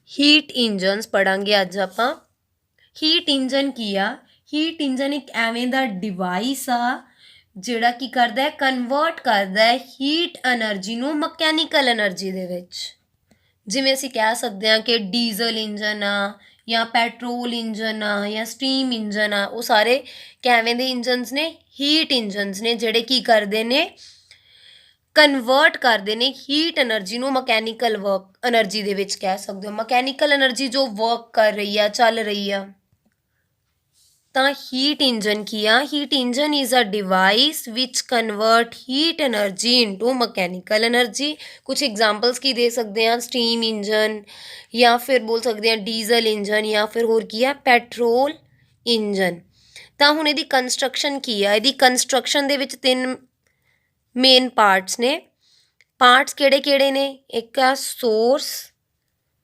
Heat engines ਪੜਾਂਗੇ ਅੱਜ ਆਪਾਂ। Heat engine ਕੀ ਆ? ਹੀਟ ਇੰਜਨ ਇੱਕ ਐਵੇਂ ਦਾ ਡਿਵਾਈਸ ਆ ਜਿਹੜਾ ਕੀ ਕਰਦਾ ਹੈ, ਕਨਵਰਟ ਕਰਦਾ ਹੈ ਹੀਟ એનર્ਜੀ ਨੂੰ ਮਕੈਨੀਕਲ એનર્ਜੀ ਦੇ ਵਿੱਚ। ਜਿਵੇਂ ਅਸੀਂ ਕਹਿ ਸਕਦੇ ਹਾਂ ਕਿ ਡੀਜ਼ਲ ਇੰਜਨ ਆ ਜਾਂ ਪੈਟਰੋਲ ਇੰਜਨ ਆ ਜਾਂ ਸਟੀਮ ਇੰਜਨ ਆ, ਉਹ ਸਾਰੇ ਕਿਵੇਂ ਦੇ ਇੰਜਨਸ ਨੇ? ਹੀਟ ਇੰਜਨਸ ਨੇ, ਜਿਹੜੇ ਕੀ ਕਰਦੇ ਨੇ, ਕਨਵਰਟ ਕਰਦੇ ਨੇ ਹੀਟ એનર્ਜੀ ਨੂੰ ਮਕੈਨੀਕਲ ਵਰਕ એનર્ਜੀ ਦੇ ਵਿੱਚ ਕਹਿ ਸਕਦੇ ਹੋ। ਮਕੈਨੀਕਲ એનર્ਜੀ ਜੋ ਵਰਕ ਕਰ ਰਹੀ ਆ, ਚੱਲ ਰਹੀ ਆ। ਤਾਂ ਹੀਟ ਇੰਜਨ ਕੀ ਆ? Heat engine is a device which convert heat energy into mechanical energy. ਕੁਝ ਐਗਜ਼ਾਮਪਲਸ ਕੀ ਦੇ ਸਕਦੇ ਹਾਂ? ਸਟੀਮ ਇੰਜਨ, ਜਾਂ ਫਿਰ ਬੋਲ ਸਕਦੇ ਹਾਂ ਡੀਜ਼ਲ ਇੰਜਨ, ਜਾਂ ਫਿਰ ਹੋਰ ਕੀ ਆ, ਪੈਟਰੋਲ ਇੰਜਨ। ਤਾਂ ਹੁਣ ਇਹਦੀ ਕੰਸਟਰਕਸ਼ਨ ਕੀ ਆ? ਇਹਦੀ ਕੰਸਟਰਕਸ਼ਨ ਦੇ ਵਿੱਚ 3 ਮੇਨ ਪਾਰਟਸ ਨੇ। ਪਾਰਟਸ ਕਿਹੜੇ ਕਿਹੜੇ ਨੇ? ਇੱਕ ਆ ਸੋਰਸ,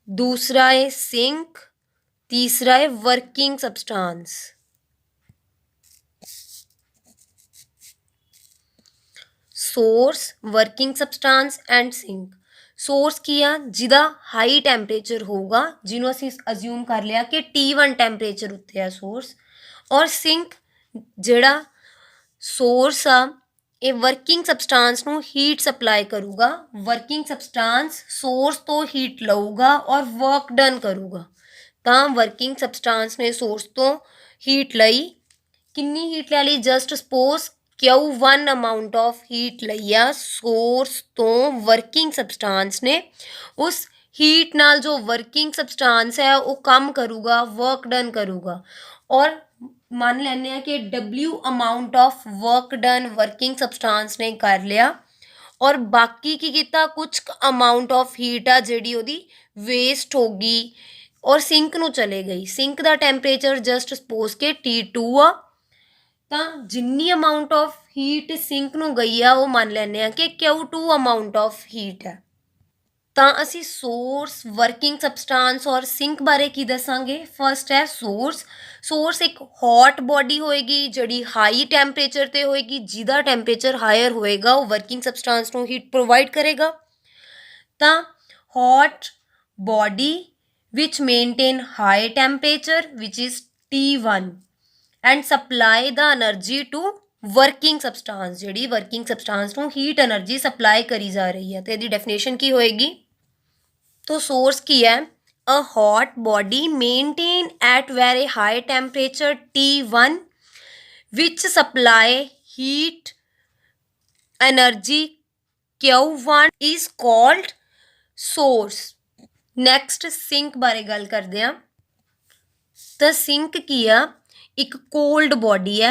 ਦੂਸਰਾ ਹੈ ਸਿੰਕ, ਤੀਸਰਾ ਹੈ working substance. Source, working substance and sink. Source की आ? जिदा हाई टैंपरेचर होगा, जिन्हों असी अज्यूम कर लिया कि T1 टैंपरेचर उत्ते है सोर्स। और सिंक जिहड़ा सोर्स आ, ये वर्किंग सबसटेंस नूं heat supply करूगा। Working substance source तो हीट लऊगा और वर्क डन करूगा। तो वर्किंग सबसटेंस ने सोर्स तो हीट लई, कितनी हीट लै ली? Just suppose Q1 amount of heat लई आ सोर्स तो वर्किंग सबसटेंस ने। उस हीट नाल जो वर्किंग सबसटेंस है वो काम करूगा, वर्क डन करूगा। और मान लेने कि W amount of work done working substance ने कर लिया, और बाकी की किता कुछ अमाउंट ऑफ हीट आ जिहड़ी ओहदी वेस्ट होगी और सिंक नूं चले गई। सिंक दा टैंपरेचर जस्ट सपोज के T2 आ, ਤਾਂ ਜਿੰਨੀ ਅਮਾਊਂਟ ਆਫ ਹੀਟ ਸਿੰਕ ਨੂੰ ਗਈ ਆ ਉਹ ਮੰਨ ਲੈਂਦੇ ਆ ਕਿ Q2 ਅਮਾਊਂਟ ਆਫ ਹੀਟ ਹੈ। ਤਾਂ ਅਸੀਂ ਸੋਰਸ, ਵਰਕਿੰਗ ਸਬਸਟੈਂਸ ਔਰ ਸਿੰਕ ਬਾਰੇ ਕੀ ਦੱਸਾਂਗੇ? ਫਸਟ ਹੈ ਸੋਰਸ। ਸੋਰਸ ਇੱਕ ਹੌਟ ਬੋਡੀ ਹੋਏਗੀ ਜਿਹੜੀ ਹਾਈ ਟੈਂਪਰੇਚਰ ਤੇ ਹੋਏਗੀ। ਜਿਹਦਾ ਟੈਂਪਰੇਚਰ ਹਾਇਰ ਹੋਏਗਾ ਉਹ ਵਰਕਿੰਗ ਸਬਸਟੈਂਸ ਨੂੰ ਹੀਟ ਪ੍ਰੋਵਾਈਡ ਕਰੇਗਾ। ਤਾਂ ਹੌਟ ਬੋਡੀ ਵਿਚ ਮੇਨਟੇਨ ਹਾਈ ਟੈਂਪਰੇਚਰ ਵਿਚ is T1 and supply the energy to working substance, जिहड़ी वर्किंग सबसटेंस नूं हीट एनर्जी सप्लाई करी जा रही है। तो इसकी डेफिनेशन की होएगी? तो सोर्स की है? A hot body maintain at very high temperature T1 which supply heat energy Q1 is called source. Next sink बारे गल करते हैं। तो सिंक की आ? एक कोल्ड बॉडी है,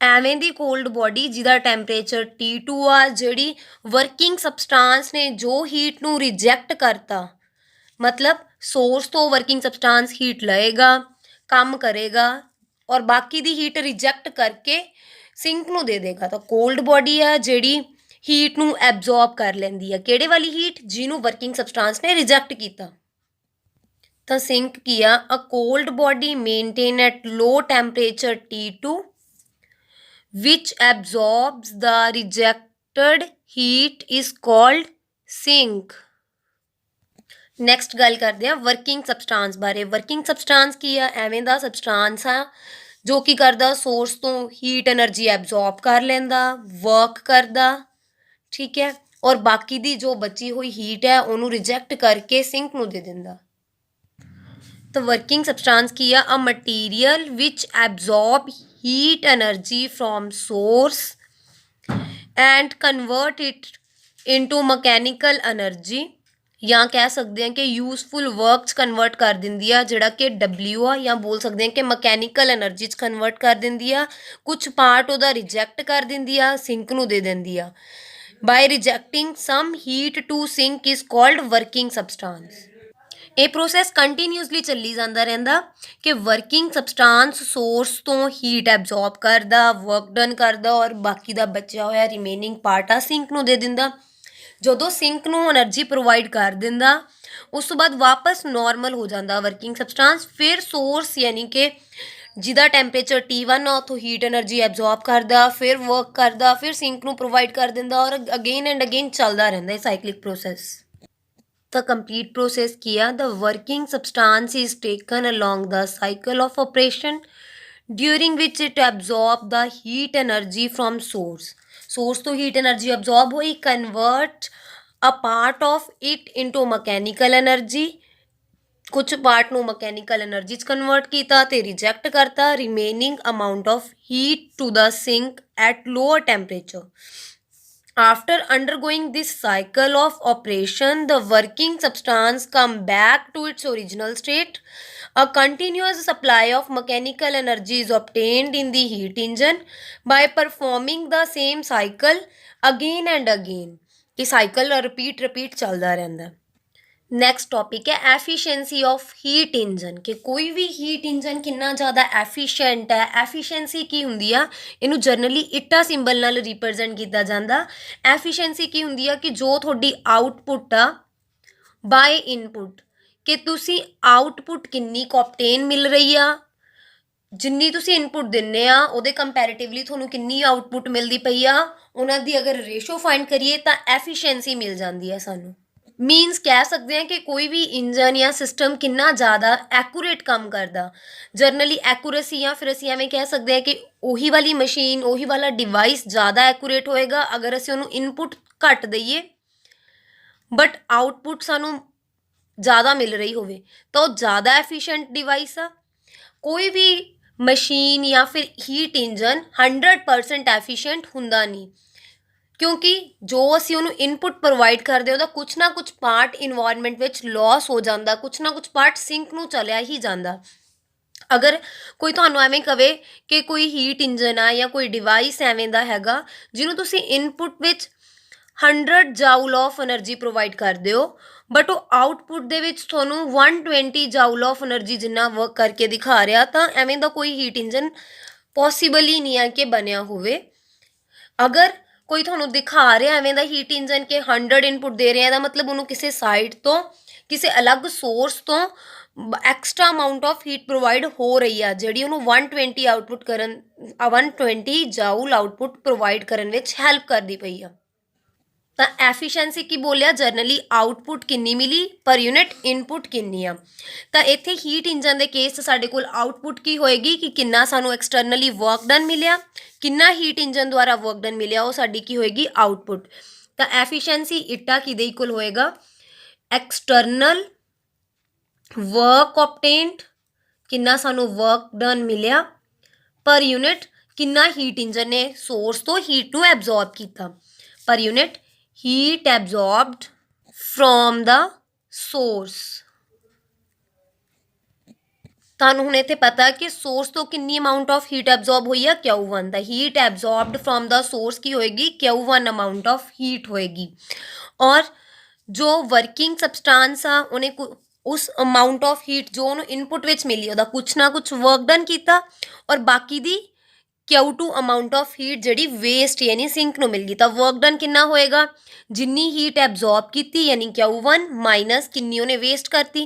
एवें दी कोल्ड बॉडी जिहदा टैंपरेचर T2 आ, जिहड़ी वर्किंग सबसटेंस ने जो हीट नूं रिजैक्ट करता, मतलब सोर्स तो वर्किंग सबसटेंस हीट लएगा, काम करेगा और बाकी दी हीट रिजैक्ट करके सिंक नूं दे देगा। तो कोल्ड बॉडी है जिहड़ी हीट नूं एब्जॉर्ब कर लैंदी है। किहड़े वाली हीट? जिहनूं वर्किंग सबसटेंस ने रिजैक्ट कीता। तो सिंक किया? A cold body maintain at low temperature T2 which absorbs the rejected heat is called sink. Next गल करते हैं वर्किंग सबसटेंस बारे। वर्किंग सबसटेंस की आ? एवें दा सबसटेंस आ जो की करदा, सोर्स तो हीट एनर्जी एब्जॉर्ब कर लैंदा, वर्क करदा, ठीक है, और बाकी दी जो बची हुई हीट है उन्होंने रिजैक्ट करके सिंक नूं दे दिंदा। तो वर्किंग सबसटेंस की आ? A material which absorb heat energy from source and convert it into mechanical energy, या कह सकते हैं कि यूजफुल वर्क कन्वर्ट कर दिंदी आ, जिहड़ा कि W आ, या बोल सकते हैं कि मकैनिकल एनर्जी च कन्वर्ट कर दिंदी आ। कुछ पार्ट उहदा रिजैक्ट कर दिंदी आ, सिंक नूं दे दिंदी आ। By rejecting some heat to sink is called working substance. ये प्रोसैस कंटीन्यूअसली चली जाता रहिंदा कि वर्किंग सबसटेंस सोर्स तो हीट एब्जॉर्ब करदा, वर्क डन करदा, और बाकी दा बचा होया रिमेनिंग पार्ट आ सिंक नूं दे दिंदा। जदों सिंक नूं एनर्जी प्रोवाइड कर दिंदा, उस तो बाद वापस नॉर्मल हो जाता वर्किंग सबसटेंस। फिर सोर्स यानी कि जिहदा टैंपरेचर T1 आ उत्थों हीट एनर्जी एब्जॉर्ब करदा, फिर वर्क करदा, फिर सिंक नूं प्रोवाइड कर दिंदा, और अगेन एंड अगेन चलदा रहिंदा cyclic process. the complete process किया, the working substance is taken along the cycle of operation during which it absorb the heat energy from source तो heat energy absorb हुई, convert a part of it into mechanical energy, ਕੁਝ part ਨੂੰ mechanical energy 'ਚ convert ਕੀਤਾ ਤੇ reject ਕਰਤਾ remaining amount of heat to the sink at lower temperature. After undergoing this cycle of operation, the working substance come back to its original state. A continuous supply of mechanical energy is obtained in the heat engine by performing the same cycle again and again. ਇਹ cycle repeat ਚੱਲਦਾ ਰਹਿੰਦਾ। Next topic ਹੈ efficiency of heat engine, ਕਿ ਕੋਈ ਵੀ heat engine ਕਿੰਨਾ ਜ਼ਿਆਦਾ efficient ਹੈ। Efficiency ਕੀ ਹੁੰਦੀ ਆ, ਇਹਨੂੰ ਜਰਨਲੀ ਇਟਾ ਸਿੰਬਲ ਨਾਲ ਰਿਪਰੈਜ਼ੈਂਟ ਕੀਤਾ ਜਾਂਦਾ। ਐਫੀਸ਼ੀਐਂਸੀ ਕੀ ਹੁੰਦੀ ਆ ਕਿ ਜੋ ਤੁਹਾਡੀ ਆਊਟਪੁੱਟ ਆ ਬਾਏ ਇਨਪੁੱਟ, ਕਿ ਤੁਸੀਂ ਆਊਟਪੁੱਟ ਕਿੰਨੀ ਕੁ ਆਬਟੇਨ ਮਿਲ ਰਹੀ ਆ, ਜਿੰਨੀ ਤੁਸੀਂ ਇਨਪੁੱਟ ਦਿੰਦੇ ਆ ਉਹਦੇ ਕੰਪੈਰੇਟਿਵਲੀ ਤੁਹਾਨੂੰ ਕਿੰਨੀ ਆਊਟਪੁੱਟ ਮਿਲਦੀ ਪਈ ਆ, ਉਹਨਾਂ ਦੀ ਅਗਰ ਰੇਸ਼ੋ ਫਾਈਂਡ ਕਰੀਏ ਤਾਂ ਐਫੀਸ਼ੀਐਂਸੀ ਮਿਲ ਜਾਂਦੀ ਹੈ ਸਾਨੂੰ। ਮੀਨਸ ਕਹਿ ਸਕਦੇ ਹਾਂ ਕਿ ਕੋਈ ਵੀ ਇੰਜਨ ਜਾਂ ਸਿਸਟਮ ਕਿੰਨਾ ਜ਼ਿਆਦਾ ਐਕੂਰੇਟ ਕੰਮ ਕਰਦਾ। ਜਰਨਲੀ ਐਕੂਰੇਸੀ ਜਾਂ ਫਿਰ ਅਸੀਂ ਐਵੇਂ ਕਹਿ ਸਕਦੇ ਹਾਂ ਕਿ ਉਹੀ ਵਾਲੀ ਮਸ਼ੀਨ, ਉਹੀ ਵਾਲਾ ਡਿਵਾਈਸ ਜ਼ਿਆਦਾ ਐਕੂਰੇਟ ਹੋਏਗਾ ਅਗਰ ਅਸੀਂ ਉਹਨੂੰ ਇਨਪੁੱਟ ਘੱਟ ਦਈਏ ਬਟ ਆਊਟਪੁੱਟ ਸਾਨੂੰ ਜ਼ਿਆਦਾ ਮਿਲ ਰਹੀ ਹੋਵੇ ਤਾਂ ਉਹ ਜ਼ਿਆਦਾ ਐਫੀਸ਼ੀਐਂਟ ਡਿਵਾਈਸ ਆ। ਕੋਈ ਵੀ ਮਸ਼ੀਨ ਜਾਂ ਫਿਰ ਹੀਟ ਇੰਜਨ 100% ਐਫੀਸ਼ੀਐਂਟ ਹੁੰਦਾ ਨਹੀਂ, ਕਿਉਂਕਿ ਜੋ ਅਸੀਂ ਉਹਨੂੰ ਇਨਪੁੱਟ ਪ੍ਰੋਵਾਈਡ ਕਰਦੇ ਉਹਦਾ ਕੁਛ ਨਾ ਕੁਛ ਪਾਰਟ ਇਨਵਾਇਰਮੈਂਟ ਵਿੱਚ ਲੋਸ ਹੋ ਜਾਂਦਾ, ਕੁਛ ਨਾ ਕੁਛ ਪਾਰਟ ਸਿੰਕ ਨੂੰ ਚਲਿਆ ਹੀ ਜਾਂਦਾ। ਅਗਰ ਕੋਈ ਤੁਹਾਨੂੰ ਐਵੇਂ ਕਵੇ ਕਿ ਕੋਈ ਹੀਟ ਇੰਜਨ ਆ ਜਾਂ ਕੋਈ ਡਿਵਾਈਸ ਐਵੇਂ ਦਾ ਹੈਗਾ ਜਿਹਨੂੰ ਤੁਸੀਂ ਇਨਪੁੱਟ ਵਿੱਚ 100 ਜਾਊਲ ਆਫ ਐਨਰਜੀ ਪ੍ਰੋਵਾਈਡ ਕਰਦੇ ਹੋ ਬਟ ਉਹ ਆਊਟਪੁੱਟ ਦੇ ਵਿੱਚ ਤੁਹਾਨੂੰ 120 ਜਾਊਲ ਆਫ ਐਨਰਜੀ ਜਿੰਨਾ ਵਰਕ ਕਰਕੇ ਦਿਖਾ ਰਿਹਾ, ਤਾਂ ਐਵੇਂ ਦਾ ਕੋਈ ਹੀਟ ਇੰਜਨ ਪੋਸੀਬਲ ਹੀ ਨਹੀਂ ਹੈ ਕਿ ਬਣਿਆ ਹੋਵੇ। ਅਗਰ ਕੋਈ ਤੁਹਾਨੂੰ ਦਿਖਾ ਰਿਹਾ ਐਵੇਂ ਦਾ ਹੀਟ ਇੰਜਨ ਕਿ 100 ਇਨਪੁੱਟ ਦੇ ਰਿਹਾ, ਇਹਦਾ ਮਤਲਬ ਉਹਨੂੰ ਕਿਸੇ ਸਾਈਡ ਤੋਂ, ਕਿਸੇ ਅਲੱਗ ਸੋਰਸ ਤੋਂ extra amount of heat provide ਹੋ ਰਹੀ ਆ ਜਿਹੜੀ ਉਹਨੂੰ 120 ਆਊਟਪੁੱਟ ਕਰਨ 120 ਜਾਊਲ ਆਊਟਪੁੱਟ ਪ੍ਰੋਵਾਈਡ ਕਰਨ ਵਿੱਚ ਹੈਲਪ ਕਰਦੀ ਪਈ ਆ। ਤਾਂ ਐਫੀਸ਼ੀਐਂਸੀ ਕੀ ਬੋਲਿਆ, ਜਰਨਲੀ ਆਊਟਪੁੱਟ ਕਿੰਨੀ ਮਿਲੀ ਪਰ ਯੂਨਿਟ ਇਨਪੁੱਟ ਕਿੰਨੀ ਆ। ਤਾਂ ਇੱਥੇ ਹੀਟ ਇੰਜਨ ਦੇ ਕੇਸ 'ਚ ਸਾਡੇ ਕੋਲ ਆਊਟਪੁੱਟ ਕੀ ਹੋਏਗੀ ਕਿ ਕਿੰਨਾ ਸਾਨੂੰ ਐਕਸਟਰਨਲੀ ਵਰਕ ਡਨ ਮਿਲਿਆ, ਕਿੰਨਾ ਹੀਟ ਇੰਜਨ ਦੁਆਰਾ ਵਰਕ ਡਨ ਮਿਲਿਆ, ਉਹ ਸਾਡੀ ਕੀ ਹੋਏਗੀ ਆਊਟਪੁੱਟ। ਤਾਂ ਐਫੀਸ਼ੀਐਂਸੀ ਇਟਾ ਕਿਹਦੇ ਇਕੁਅਲ ਹੋਏਗਾ, ਐਕਸਟਰਨਲ ਵਰਕ ਆਬਟੇਨਡ, ਕਿੰਨਾ ਸਾਨੂੰ ਵਰਕ ਡਨ ਮਿਲਿਆ ਪਰ ਯੂਨਿਟ, ਕਿੰਨਾ ਹੀਟ ਇੰਜਨ ਨੇ ਸੋਰਸ ਤੋਂ ਹੀਟ ਨੂੰ ਐਬਜ਼ੋਰਬ ਕੀਤਾ, ਪਰ unit heat absorbed from the source। ਤੁਹਾਨੂੰ ਹੁਣ ਇੱਥੇ ਪਤਾ ਕਿ ਸੋਰਸ ਤੋਂ ਕਿੰਨੀ ਅਮਾਊਂਟ ਆਫ ਹੀਟ ਐਬਜ਼ੋਰਬ ਹੋਈ ਆ, Q1 ਦਾ। Heat absorbed from the source ਕੀ ਹੋਏਗੀ, Q1 ਅਮਾਊਂਟ ਆਫ ਹੀਟ ਹੋਏਗੀ। ਔਰ ਜੋ ਵਰਕਿੰਗ ਸਬਸਟੈਂਸ ਆ ਉਹਨੇ ਉਸ ਅਮਾਊਂਟ ਆਫ ਹੀਟ ਜੋ ਉਹਨੂੰ ਇਨਪੁੱਟ ਵਿੱਚ ਮਿਲੀ ਉਹਦਾ ਕੁਛ ਨਾ ਕੁਛ ਵਰਕ ਡਨ ਕੀਤਾ ਔਰ ਬਾਕੀ ਦੀ Q2 ਅਮਾਊਂਟ ਆਫ ਹੀਟ ਜਿਹੜੀ ਵੇਸਟ ਯਾਨੀ ਸਿੰਕ ਨੂੰ ਮਿਲ ਗਈ। ਤਾਂ ਵਰਕ ਡਨ ਕਿੰਨਾ ਹੋਏਗਾ, ਜਿੰਨੀ ਹੀਟ ਐਬਜ਼ੋਰਬ ਕੀਤੀ ਯਾਨੀ Q1 ਮਾਈਨਸ ਕਿੰਨੀ ਉਹਨੇ ਵੇਸਟ ਕਰਤੀ,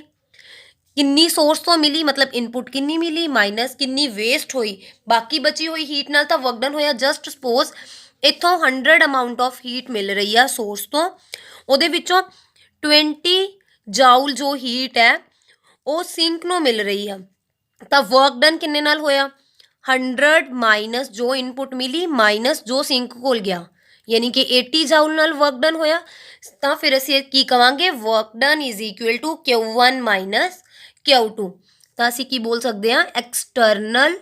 ਕਿੰਨੀ ਸੋਰਸ ਤੋਂ ਮਿਲੀ ਮਤਲਬ ਇਨਪੁੱਟ ਕਿੰਨੀ ਮਿਲੀ ਮਾਈਨਸ ਕਿੰਨੀ ਵੇਸਟ ਹੋਈ, ਬਾਕੀ ਬਚੀ ਹੋਈ ਹੀਟ ਨਾਲ ਤਾਂ ਵਰਕ ਡਨ ਹੋਇਆ। ਜਸਟ ਸਪੋਜ਼ ਇੱਥੋਂ 100 ਅਮਾਊਂਟ ਆਫ ਹੀਟ ਮਿਲ ਰਹੀ ਆ ਸੋਰਸ ਤੋਂ, ਉਹਦੇ ਵਿੱਚੋਂ 20 ਜਾਊਲ ਜੋ ਹੀਟ ਹੈ ਉਹ ਸਿੰਕ ਨੂੰ ਮਿਲ ਰਹੀ ਆ, ਤਾਂ ਵਰਕ ਡਨ ਕਿੰਨੇ ਨਾਲ ਹੋਇਆ, 100 ਮਾਈਨਸ ਜੋ ਇਨਪੁੱਟ ਮਿਲੀ ਮਾਈਨਸ ਜੋ ਸਿੰਕ ਕੋਲ ਗਿਆ ਯਾਨੀ ਕਿ 80 ਜਾਊਲ ਨਾਲ ਵਰਕ ਡਨ ਹੋਇਆ। ਤਾਂ ਫਿਰ ਅਸੀਂ ਕੀ ਕਵਾਂਗੇ, work done is equal to Q1 minus Q2। ਤਾਂ ਅਸੀਂ ਕੀ ਬੋਲ ਸਕਦੇ ਹਾਂ, external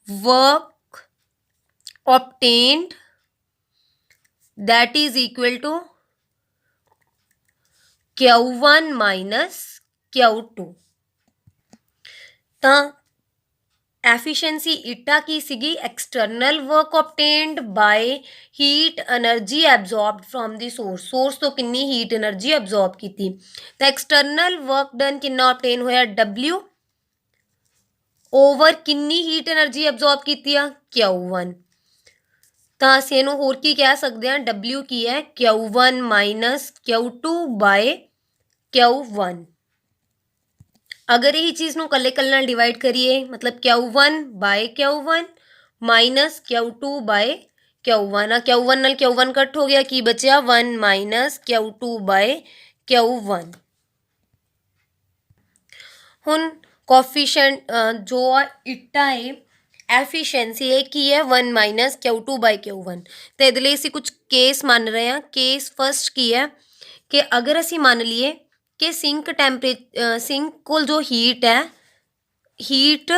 work obtained that is equal to Q1 minus Q2। ਤਾਂ ਐਫੀਸ਼ੀਐਂਸੀ ਇਟਾ ਕੀ ਸੀਗੀ, external work obtained by heat energy absorbed from the source ਤੋਂ ਕਿੰਨੀ ਹੀਟ ਐਨਰਜੀ ਐਬਜ਼ੋਰਬ ਕੀਤੀ। ਤਾਂ ਐਕਸਟਰਨਲ ਵਰਕ ਡਨ ਕਿੰਨਾ obtain ਹੋਇਆ, W ਓਵਰ ਕਿੰਨੀ ਹੀਟ ਐਨਰਜੀ ਐਬਜ਼ੋਰਬ ਕੀਤੀ ਆ, Q1। ਤਾਂ ਅਸੀਂ ਇਹਨੂੰ ਹੋਰ ਕੀ ਕਹਿ ਸਕਦੇ ਹਾਂ, W ਕੀ ਹੈ, Q1 minus Q2 bye Q1। ਅਗਰ ਇਹ ਚੀਜ਼ ਨੂੰ ਕੱਲੇ ਕੱਲੇ ਨਾਲ ਡਿਵਾਈਡ ਕਰੀਏ ਮਤਲਬ Q1 bye Q1 minus Q2 bye Q1 ਆ, Q1 ਨਾਲ Q1 ਕੱਟ ਹੋ ਗਿਆ, ਕੀ ਬਚਿਆ 1 ਮਾਈਨਸ Q2 ਬਾਏ Q1। ਹੁਣ ਕੋਫੀਸ਼ੀਐਂਟ ਜੋ ਆ ਇਟਾ ਹੈ ਐਫੀਸ਼ੀਐਂਸੀ ਇਹ ਕੀ ਹੈ 1 ਮਾਈਨਸ Q2/Q1। ਤੇ ਇਹਦੇ ਲਈ ਅਸੀਂ ਕੁਝ ਕੇਸ ਮੰਨ ਰਹੇ ਹਾਂ। ਕੇਸ ਫਸਟ ਕੀ ਹੈ ਕਿ ਅਗਰ ਅਸੀਂ ਮੰਨ ਲਈਏ ਕਿ ਸਿੰਕ ਕੋਲ ਜੋ ਹੀਟ ਹੈ, heat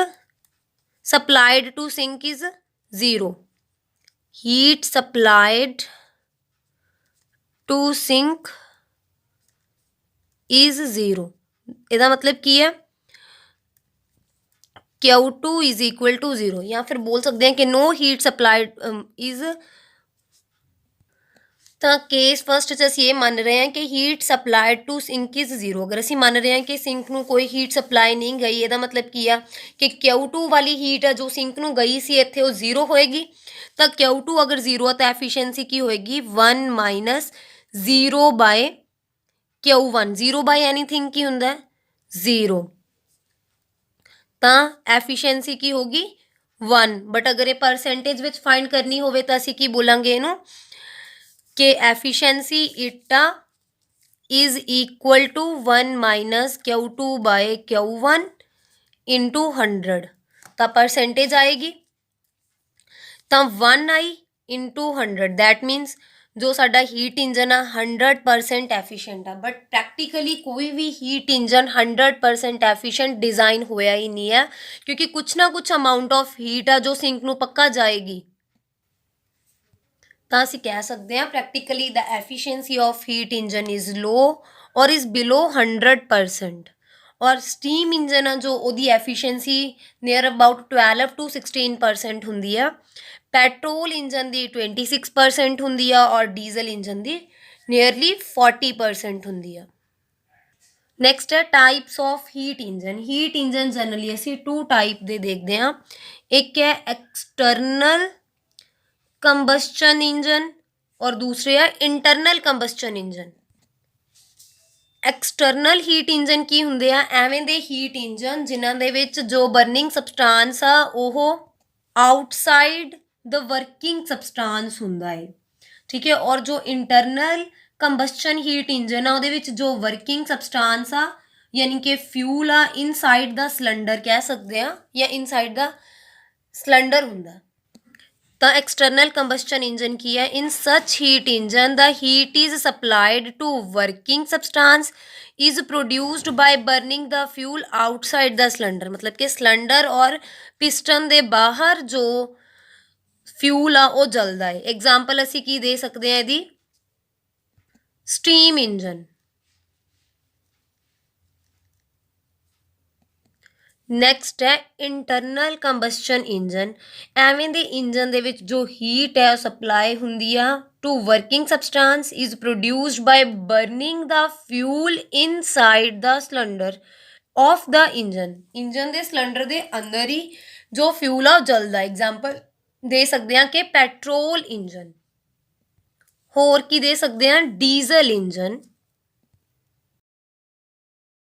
supplied to sink is 0। Heat supplied to sink is 0। ਇਹਦਾ ਮਤਲਬ ਕੀ ਹੈ Q2 इज इक्वल टू 0, या फिर बोल सकते हैं कि नो हीट सप्लाइड इज। ਤਾਂ ਕੇਸ ਫਸਟ 'ਚ ਅਸੀਂ ਇਹ ਮੰਨ ਰਹੇ ਹਾਂ ਕਿ heat supplied to sink is 0। ਅਗਰ ਅਸੀਂ ਮੰਨ ਰਹੇ ਹਾਂ ਕਿ ਸਿੰਕ ਨੂੰ ਕੋਈ ਹੀਟ ਸਪਲਾਈ ਨਹੀਂ ਗਈ, ਇਹਦਾ ਮਤਲਬ ਕੀ ਆ ਕਿ Q2 ਵਾਲੀ ਹੀਟ ਆ ਜੋ ਸਿੰਕ ਨੂੰ ਗਈ ਸੀ ਇੱਥੇ ਉਹ 0 ਹੋਏਗੀ। ਤਾਂ Q2 ਅਗਰ 0 ਆ ਤਾਂ ਐਫੀਸ਼ੀਐਂਸੀ ਕੀ ਹੋਏਗੀ 1 ਮਾਈਨਸ 0/Q1। 0 ਬਾਈ ਐਨੀਥਿੰਗ ਕੀ ਹੁੰਦਾ 0। ਤਾਂ ਐਫੀਸ਼ੀਐਂਸੀ ਕੀ ਹੋਗੀ 1। ਬਟ ਅਗਰ ਇਹ ਪਰਸੈਂਟੇਜ ਵਿੱਚ ਫਾਈਂਡ ਕਰਨੀ ਹੋਵੇ ਤਾਂ ਅਸੀਂ ਕੀ ਬੋਲਾਂਗੇ ਇਹਨੂੰ ਕਿ efficiency eta is equal to 1 minus Q2/Q1 into 100। ਤਾਂ ਪਰਸੈਂਟੇਜ ਆਏਗੀ ਤਾਂ 1 ਆਈ ਇੰਟੂ 100। ਦੈਟ ਮੀਨਸ ਜੋ ਸਾਡਾ ਹੀਟ ਇੰਜਨ ਆ 100% ਐਫੀਸ਼ੀਐਂਟ ਆ। ਬਟ ਪ੍ਰੈਕਟੀਕਲੀ ਕੋਈ ਵੀ ਹੀਟ ਇੰਜਨ 100% ਐਫੀਸ਼ੀਐਂਟ ਡਿਜ਼ਾਈਨ ਹੋਇਆ ਹੀ ਨਹੀਂ ਹੈ, ਕਿਉਂਕਿ ਕੁਛ ਨਾ ਕੁਛ ਅਮਾਊਂਟ ਆਫ ਹੀਟ ਆ ਜੋ ਸਿੰਕ ਨੂੰ ਪੱਕਾ ਜਾਏਗੀ। ਤਾਂ ਅਸੀਂ ਕਹਿ ਸਕਦੇ ਹਾਂ practically the efficiency of heat engine is low ਔਰ ਇਜ਼ ਬਿਲੋ 100%। ਔਰ ਸਟੀਮ ਇੰਜਨ ਆ ਜੋ ਉਹਦੀ ਐਫੀਸ਼ੀਐਂਸੀ ਨੀਅਰ ਅਬਾਊਟ 12 to 16% ਹੁੰਦੀ ਆ। ਪੈਟਰੋਲ ਇੰਜਨ ਦੀ 26% ਹੁੰਦੀ ਆ ਔਰ ਡੀਜ਼ਲ ਇੰਜਨ ਦੀ ਨੀਅਰਲੀ 40% ਹੁੰਦੀ ਆ। ਨੈਕਸਟ ਹੈ types of heat engine. Heat engine generally ਅਸੀਂ 2 ਟਾਈਪ ਦੇ ਦੇਖਦੇ ਹਾਂ। ਇੱਕ ਹੈ ਐਕਸਟਰਨਲ ਕੰਬਸਸ਼ਨ ਇੰਜਨ ਔਰ ਦੂਸਰੇ ਹੈ internal combustion engine. External heat engine ਕੀ ਹੁੰਦੇ ਆ ਐਵੇਂ ਦੇ ਹੀਟ ਇੰਜਨ ਜਿਨ੍ਹਾਂ ਦੇ ਵਿੱਚ ਜੋ ਬਰਨਿੰਗ ਸਬਸਟਾਂਸ ਆ ਉਹ ਆਊਟਸਾਈਡ ਦ ਵਰਕਿੰਗ ਸਬਸਟਾਂਸ ਹੁੰਦਾ ਹੈ, ਠੀਕ ਹੈ। ਔਰ ਜੋ ਇੰਟਰਨਲ ਕੰਬਸਸ਼ਨ ਹੀਟ ਇੰਜਨ ਆ ਉਹਦੇ ਵਿੱਚ ਜੋ ਵਰਕਿੰਗ ਸਬਸਟਾਂਸ ਆ ਯਾਨੀ ਕਿ ਫਿਊਲ ਆ ਇਨਸਾਈਡ ਦਾ ਸਿਲੰਡਰ ਕਹਿ ਸਕਦੇ ਆ ਜਾਂ ਇਨਸਾਈਡ ਦਾ ਸਿਲੰਡਰ ਹੁੰਦਾ। ਤਾਂ ਐਕਸਟਰਨਲ ਕੰਬਸਸ਼ਨ ਇੰਜਨ ਕੀ ਹੈ ਇਨ ਸੱਚ ਹੀਟ ਇੰਜਨ ਦਾ heat is supplied to working substance is produced by burning the fuel outside the cylinder. मतलब कि सिलेंडर और पिस्टन के बाहर जो फ्यूल आ वो जलता है। एग्जाम्पल असी की दे सकते हैं यदि स्टीम इंजन। नैक्सट है इंटरनल कंबस्चन इंजन। एवें दे इंजन दे विच जो हीट है सप्लाई हुंदी आ to working substance is produced by burning the fuel inside the cylinder of the engine. Engine दे सिलेंडर दे अंदर ही जो फ्यूल आ जलदा। एग्जाम्पल दे सकते हैं कि पेट्रोल इंजन। होर की दे सकते हैं डीजल इंजन।